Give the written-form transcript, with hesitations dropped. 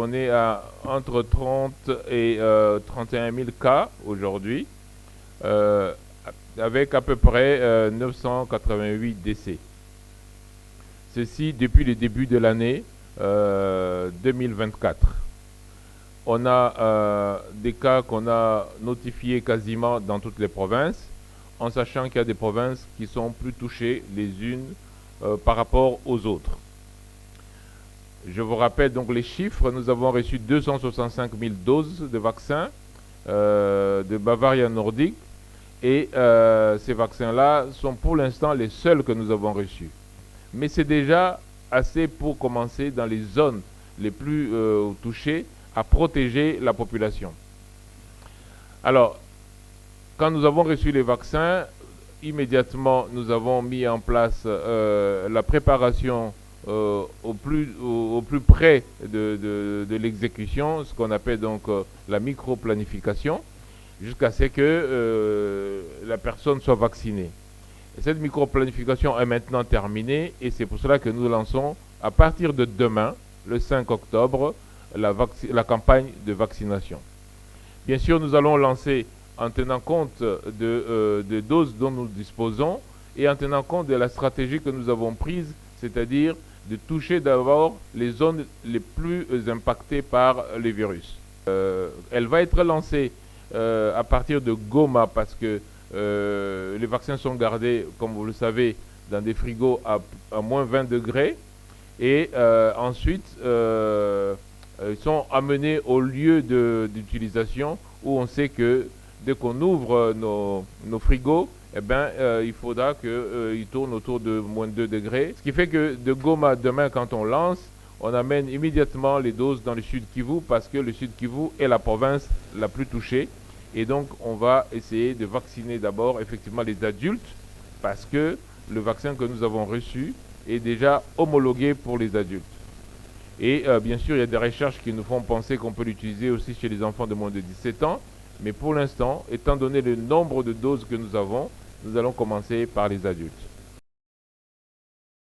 On est à entre 30 et 31 000 cas aujourd'hui, euh, avec à peu près 988 décès. Ceci depuis le début de l'année 2024. On a des cas qu'on a notifiés quasiment dans toutes les provinces, en sachant qu'il y a des provinces qui sont plus touchées les unes par rapport aux autres. Je vous rappelle donc les chiffres. Nous avons reçu 265 000 doses de vaccins de Bavaria Nordic. Et ces vaccins-là sont pour l'instant les seuls que nous avons reçus. Mais c'est déjà assez pour commencer dans les zones les plus touchées à protéger la population. Alors, quand nous avons reçu les vaccins, immédiatement nous avons mis en place la préparation au plus près de l'exécution, ce qu'on appelle donc la micro-planification, jusqu'à ce que la personne soit vaccinée. Et cette micro-planification est maintenant terminée et c'est pour cela que nous lançons à partir de demain, le 5 octobre, la campagne de vaccination. Bien sûr, nous allons lancer en tenant compte de doses dont nous disposons et en tenant compte de la stratégie que nous avons prise, c'est-à-dire de toucher d'abord les zones les plus impactées par les virus. Elle va être lancée à partir de Goma parce que les vaccins sont gardés, comme vous le savez, dans des frigos à moins 20 degrés et ensuite ils sont amenés au lieu d'utilisation où on sait que dès qu'on ouvre nos frigos, eh ben, il faudra qu'ils tournent autour de moins 2 degrés. Ce qui fait que de Goma, demain, quand on lance, on amène immédiatement les doses dans le Sud Kivu parce que le Sud Kivu est la province la plus touchée. Et donc, on va essayer de vacciner d'abord effectivement les adultes parce que le vaccin que nous avons reçu est déjà homologué pour les adultes. Et bien sûr, il y a des recherches qui nous font penser qu'on peut l'utiliser aussi chez les enfants de moins de 17 ans. Mais pour l'instant, étant donné le nombre de doses que nous avons, nous allons commencer par les adultes.